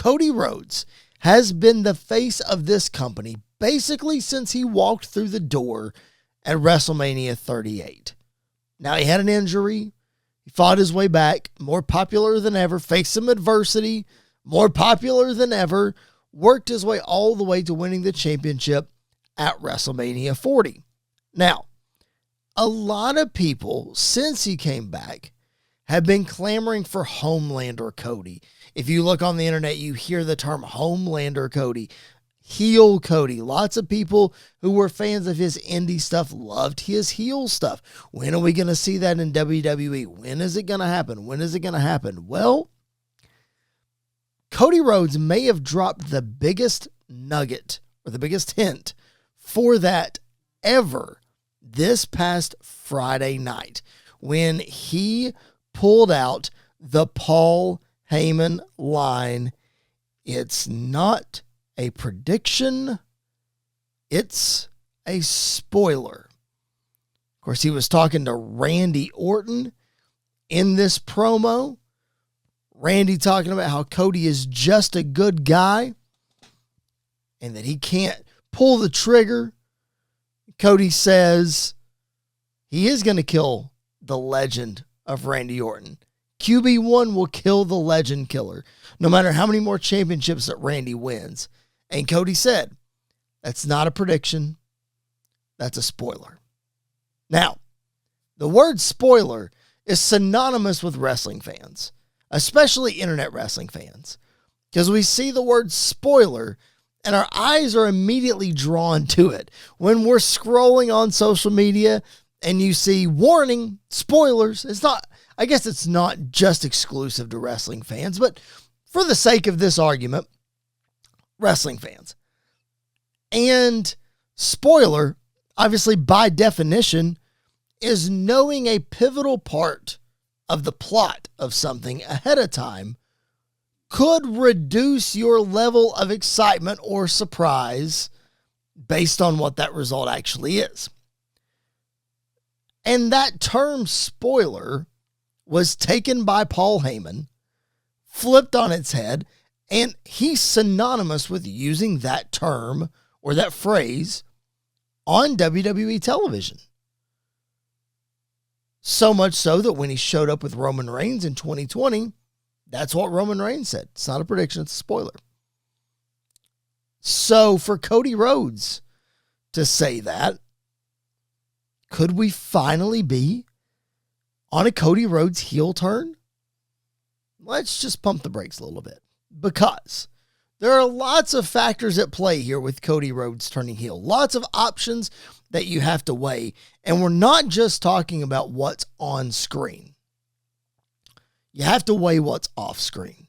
Cody Rhodes has been the face of this company basically since he walked through the door at WrestleMania 38. Now, he had an injury. He fought his way back, more popular than ever, faced some adversity, more popular than ever, worked his way all the way to winning the championship at WrestleMania 40. Now, a lot of people, since he came back, have been clamoring for Homelander Cody. If you look on the internet, you hear the term Homelander Cody, heel Cody. Lots of people who were fans of his indie stuff loved his heel stuff. When are we going to see that in WWE? When is it going to happen? When is it going to happen? Well, Cody Rhodes may have dropped the biggest nugget or the biggest hint for that ever this past Friday night when he pulled out the Paul Heyman line. It's not a prediction, it's a spoiler. Of course, he was talking to Randy Orton in this promo. Randy talking about how Cody is just a good guy and that he can't pull the trigger. Cody says he is going to kill the legend of Randy Orton. QB1 will kill the legend killer, no matter how many more championships that Randy wins. And Cody said, that's not a prediction. That's a spoiler. Now, the word spoiler is synonymous with wrestling fans, especially internet wrestling fans, because we see the word spoiler and our eyes are immediately drawn to it. When we're scrolling on social media and you see warning, spoilers, I guess it's not just exclusive to wrestling fans, but for the sake of this argument, wrestling fans. And spoiler, obviously by definition, is knowing a pivotal part of the plot of something ahead of time could reduce your level of excitement or surprise based on what that result actually is. And that term spoiler was taken by Paul Heyman, flipped on its head, and he's synonymous with using that term or that phrase on WWE television. So much so that when he showed up with Roman Reigns in 2020, that's what Roman Reigns said. It's not a prediction, it's a spoiler. So for Cody Rhodes to say that, could we finally be on a Cody Rhodes heel turn? Let's just pump the brakes a little bit, because there are lots of factors at play here with Cody Rhodes turning heel. Lots of options that you have to weigh, and we're not just talking about what's on screen. You have to weigh what's off screen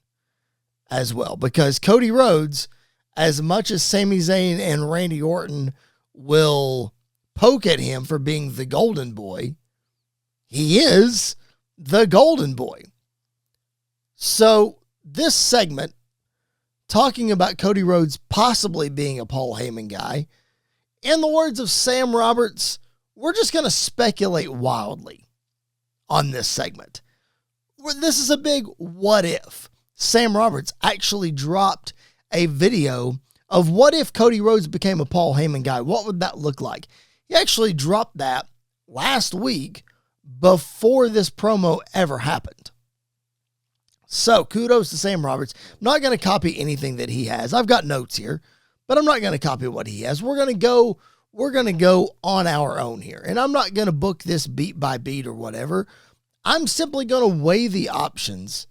as well, because Cody Rhodes, as much as Sami Zayn and Randy Orton will poke at him for being the golden boy, he is the golden boy. So this segment, talking about Cody Rhodes possibly being a Paul Heyman guy, in the words of Sam Roberts, we're just going to speculate wildly on this segment. This is a big what if. Sam Roberts actually dropped a video of what if Cody Rhodes became a Paul Heyman guy. What would that look like? He actually dropped that last week before this promo ever happened. So kudos to Sam Roberts. I'm not going to copy anything that he has. I've got notes here, but I'm not going to copy what he has. We're going to go on our own here. And I'm not going to book this beat by beat or whatever. I'm simply going to weigh the options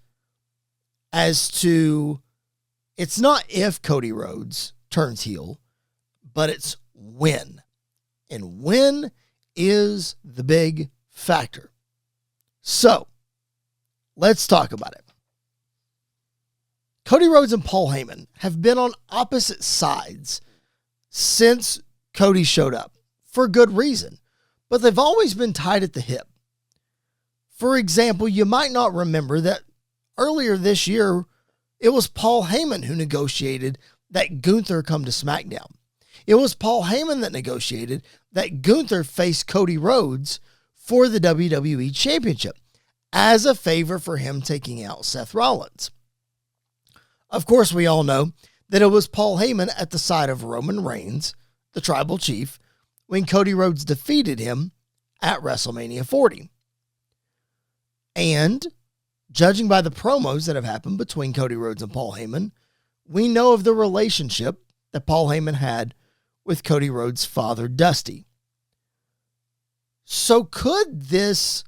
as to, it's not if Cody Rhodes turns heel, but it's when. And when is the big factor. So, let's talk about it. Cody Rhodes and Paul Heyman have been on opposite sides since Cody showed up, for good reason, but they've always been tied at the hip. For example, you might not remember that earlier this year, it was Paul Heyman who negotiated that Gunther come to SmackDown. It was Paul Heyman that negotiated that Gunther face Cody Rhodes for the WWE Championship as a favor for him taking out Seth Rollins. Of course, we all know that it was Paul Heyman at the side of Roman Reigns, the tribal chief, when Cody Rhodes defeated him at WrestleMania 40. And judging by the promos that have happened between Cody Rhodes and Paul Heyman, we know of the relationship that Paul Heyman had with Cody Rhodes' father, Dusty. So could this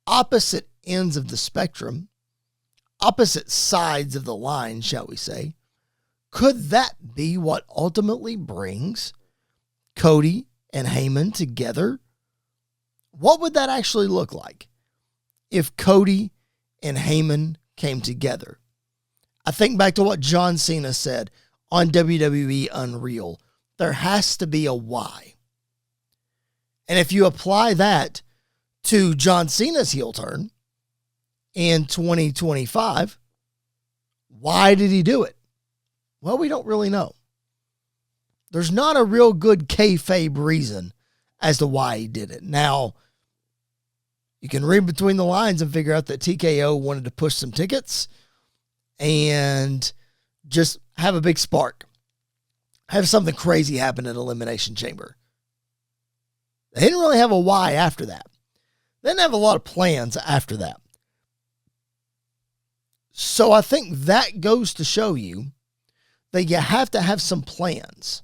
opposite ends of the spectrum, opposite sides of the line, shall we say, could that be what ultimately brings Cody and Heyman together? What would that actually look like if Cody and Heyman came together? I think back to what John Cena said on WWE Unreal. There has to be a why. And if you apply that to John Cena's heel turn in 2025, why did he do it? Well, we don't really know. There's not a real good kayfabe reason as to why he did it. Now, you can read between the lines and figure out that TKO wanted to push some tickets and just have a big spark. Have something crazy happen at Elimination Chamber. They didn't really have a why after that. They didn't have a lot of plans after that. So I think that goes to show you that you have to have some plans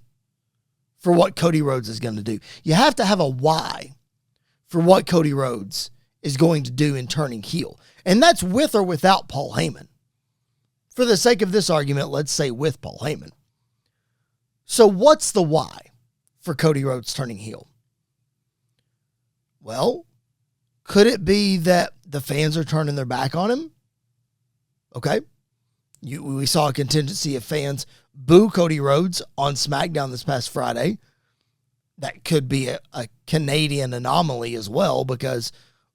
for what Cody Rhodes is going to do. You have to have a why for what Cody Rhodes is going to do in turning heel. And that's with or without Paul Heyman. For the sake of this argument, let's say with Paul Heyman. So what's the why for Cody Rhodes turning heel? Well, could it be that the fans are turning their back on him? Okay. We saw a contingency of fans boo Cody Rhodes on SmackDown this past Friday. That could be a Canadian anomaly as well, because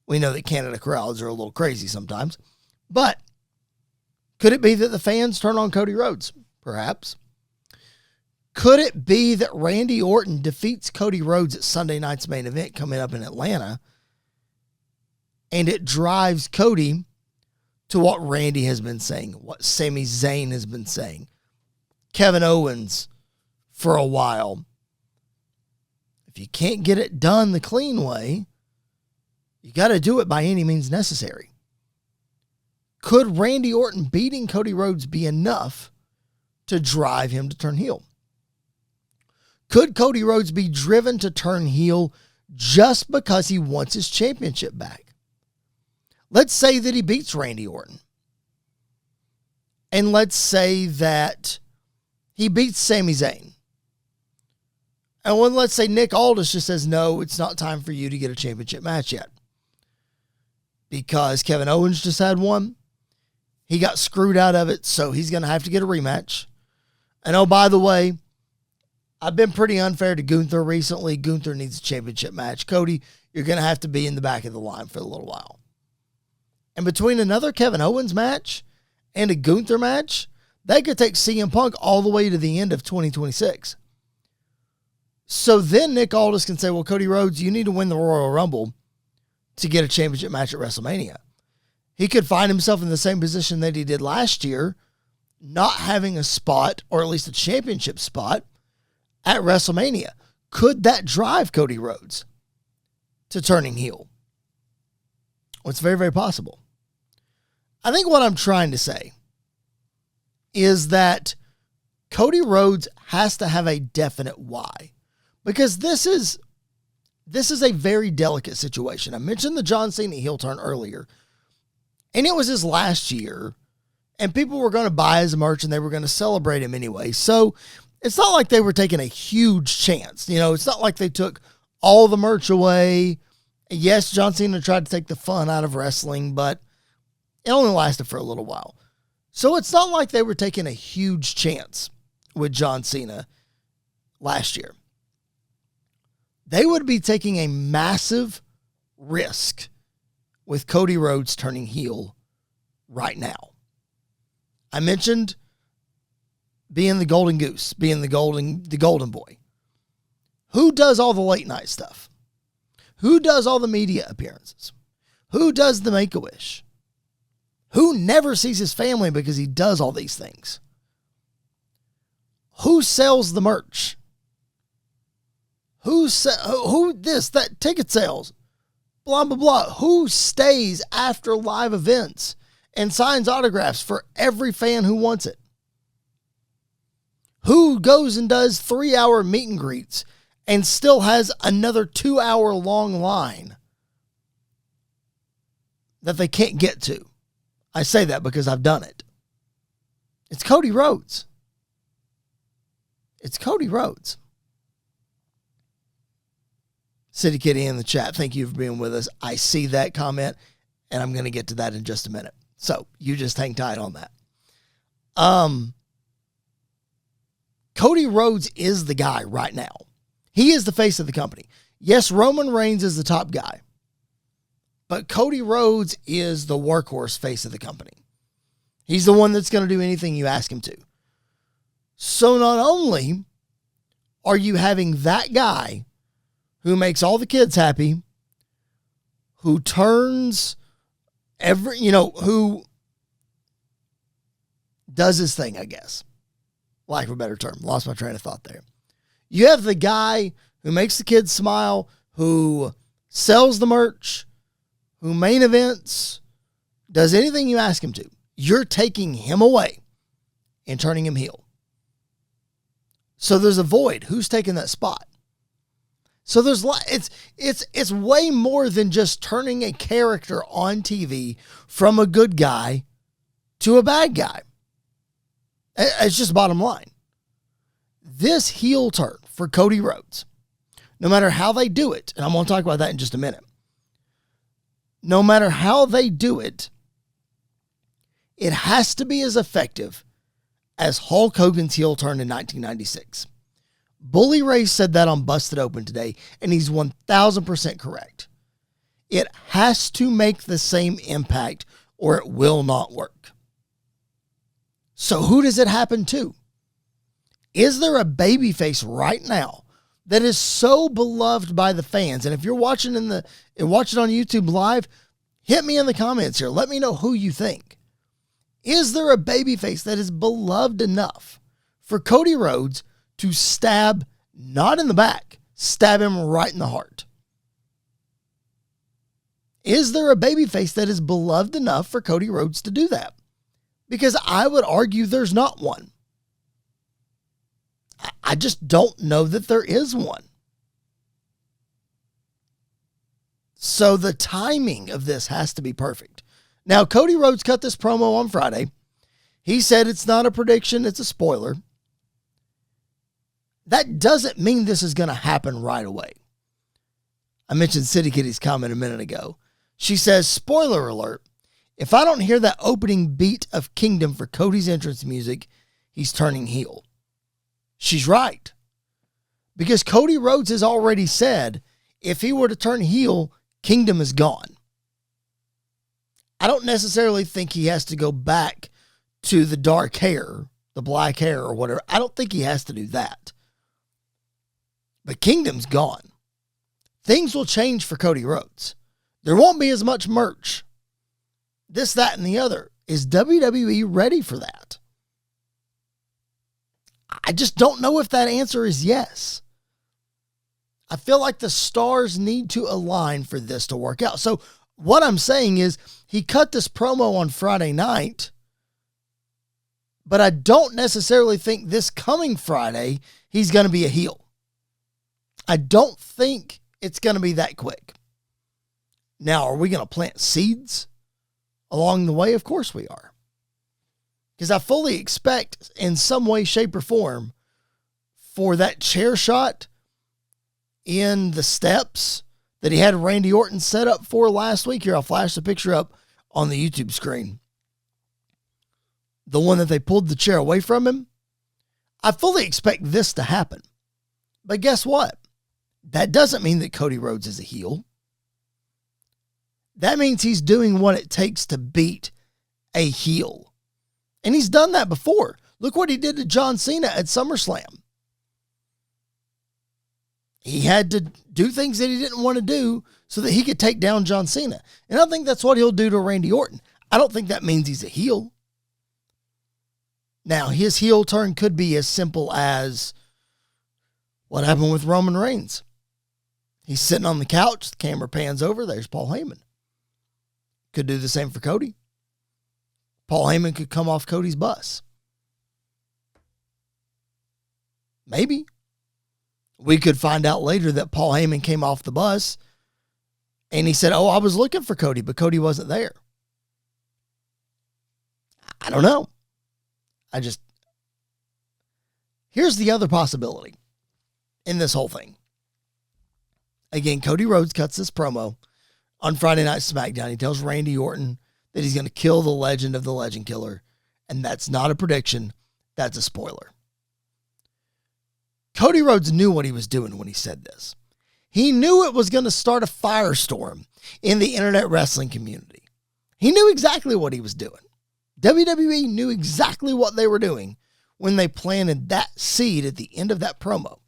we know that Canada crowds are a little crazy sometimes. But could it be that the fans turn on Cody Rhodes? Perhaps. Could it be that Randy Orton defeats Cody Rhodes at Sunday night's main event coming up in Atlanta, and it drives Cody to what Randy has been saying, what Sami Zayn has been saying, Kevin Owens for a while? If you can't get it done the clean way, you got to do it by any means necessary. Could Randy Orton beating Cody Rhodes be enough to drive him to turn heel? Could Cody Rhodes be driven to turn heel just because he wants his championship back? Let's say that he beats Randy Orton. And let's say that he beats Sami Zayn. And when, let's say, Nick Aldis just says, no, it's not time for you to get a championship match yet, because Kevin Owens just had one. He got screwed out of it, so he's going to have to get a rematch. And oh, by the way, I've been pretty unfair to Gunther recently. Gunther needs a championship match. Cody, you're going to have to be in the back of the line for a little while. And between another Kevin Owens match and a Gunther match, that could take CM Punk all the way to the end of 2026. So then Nick Aldis can say, well, Cody Rhodes, you need to win the Royal Rumble to get a championship match at WrestleMania. He could find himself in the same position that he did last year, not having a spot, or at least a championship spot, at WrestleMania. Could that drive Cody Rhodes to turning heel? Well, it's very, very possible. I think what I'm trying to say is that Cody Rhodes has to have a definite why, because this is a very delicate situation. I mentioned the John Cena heel turn earlier, and it was his last year, and people were going to buy his merch and they were going to celebrate him anyway. So it's not like they were taking a huge chance. You know, it's not like they took all the merch away. Yes, John Cena tried to take the fun out of wrestling, but it only lasted for a little while. So it's not like they were taking a huge chance with John Cena last year. They would be taking a massive risk with Cody Rhodes turning heel right now. I mentioned being the golden goose, being the golden boy. Who does all the late night stuff? Who does all the media appearances? Who does the Make-A-Wish? Who never sees his family because he does all these things? Who sells the merch? Who this, that, ticket sales, blah, blah, blah. Who stays after live events and signs autographs for every fan who wants it? Who goes and does 3-hour meet and greets and still has another 2-hour long line that they can't get to? I say that because I've done it. It's Cody Rhodes. It's Cody Rhodes. City Kitty in the chat, thank you for being with us. I see that comment, and I'm going to get to that in just a minute. So you just hang tight on that. Cody Rhodes is the guy right now. He is the face of the company. Yes, Roman Reigns is the top guy, but Cody Rhodes is the workhorse face of the company. He's the one that's going to do anything you ask him to. So not only are you having that guy who makes all the kids happy, who turns who does his thing, I guess. Lack of a better term. Lost my train of thought there. You have the guy who makes the kids smile, who sells the merch, who main events, does anything you ask him to. You're taking him away and turning him heel. So there's a void. Who's taking that spot? So it's way more than just turning a character on TV from a good guy to a bad guy. It's just bottom line. This heel turn for Cody Rhodes, no matter how they do it, and I'm going to talk about that in just a minute. No matter how they do it, it has to be as effective as Hulk Hogan's heel turn in 1996. Bully Ray said that on Busted Open today, and he's 1,000% correct. It has to make the same impact or it will not work. So who does it happen to? Is there a babyface right now that is so beloved by the fans? And if you're watching watching on YouTube live, hit me in the comments here. Let me know who you think. Is there a babyface that is beloved enough for Cody Rhodes to stab, not in the back, stab him right in the heart? Is there a babyface that is beloved enough for Cody Rhodes to do that? Because I would argue there's not one. I just don't know that there is one. So the timing of this has to be perfect. Now, Cody Rhodes cut this promo on Friday. He said it's not a prediction, it's a spoiler. That doesn't mean this is going to happen right away. I mentioned City Kitty's comment a minute ago. She says, spoiler alert, if I don't hear that opening beat of Kingdom for Cody's entrance music, he's turning heel. She's right. Because Cody Rhodes has already said, if he were to turn heel, Kingdom is gone. I don't necessarily think he has to go back to the dark hair, the black hair or whatever. I don't think he has to do that. But Kingdom's gone. Things will change for Cody Rhodes. There won't be as much merch. This, that, and the other. Is WWE ready for that? I just don't know if that answer is yes. I feel like the stars need to align for this to work out. So what I'm saying is he cut this promo on Friday night, but I don't necessarily think this coming Friday he's going to be a heel. I don't think it's going to be that quick. Now, are we going to plant seeds along the way? Of course we are. Because I fully expect in some way, shape, or form for that chair shot in the steps that he had Randy Orton set up for last week. Here, I'll flash the picture up on the YouTube screen. The one that they pulled the chair away from him. I fully expect this to happen. But guess what? That doesn't mean that Cody Rhodes is a heel. That means he's doing what it takes to beat a heel. And he's done that before. Look what he did to John Cena at SummerSlam. He had to do things that he didn't want to do so that he could take down John Cena. And I think that's what he'll do to Randy Orton. I don't think that means he's a heel. Now, his heel turn could be as simple as what happened with Roman Reigns. He's sitting on the couch, the camera pans over, there's Paul Heyman. Could do the same for Cody. Paul Heyman could come off Cody's bus. Maybe. We could find out later that Paul Heyman came off the bus and he said, "Oh, I was looking for Cody, but Cody wasn't there." I don't know. Here's the other possibility in this whole thing. Again, Cody Rhodes cuts this promo on Friday Night SmackDown. He tells Randy Orton that he's going to kill the legend of the Legend Killer. And that's not a prediction. That's a spoiler. Cody Rhodes knew what he was doing when he said this. He knew it was going to start a firestorm in the internet wrestling community. He knew exactly what he was doing. WWE knew exactly what they were doing when they planted that seed at the end of that promo.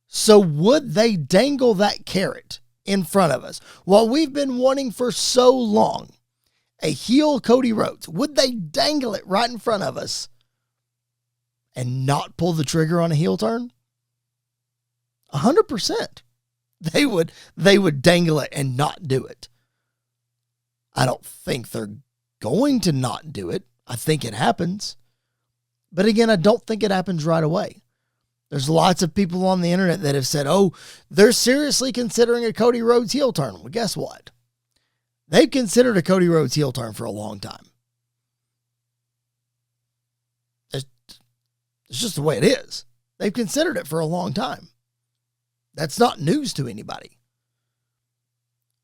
So would they dangle that carrot in front of us? What we've been wanting for so long, a heel Cody Rhodes, would they dangle it right in front of us and not pull the trigger on a heel turn? 100%. They would dangle it and not do it. I don't think they're going to not do it. I think it happens. But again, I don't think it happens right away. There's lots of people on the internet that have said, "Oh, they're seriously considering a Cody Rhodes heel turn." Well, guess what? They've considered a Cody Rhodes heel turn for a long time. It's just the way it is. They've considered it for a long time. That's not news to anybody.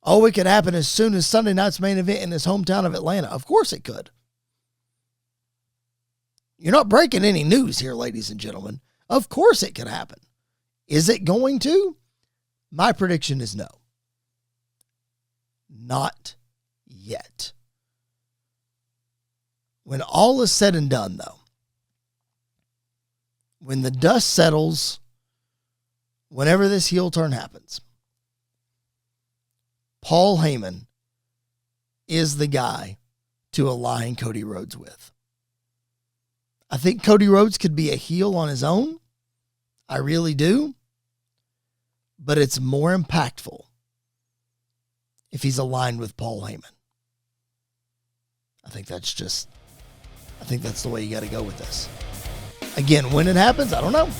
Oh, it could happen as soon as Sunday night's main event in his hometown of Atlanta. Of course it could. You're not breaking any news here, ladies and gentlemen. Of course it could happen. Is it going to? My prediction is no. Not yet. When all is said and done, though, when the dust settles, whenever this heel turn happens, Paul Heyman is the guy to align Cody Rhodes with. I think Cody Rhodes could be a heel on his own. I really do. But it's more impactful if he's aligned with Paul Heyman. I think that's the way you got to go with this. Again, when it happens, I don't know.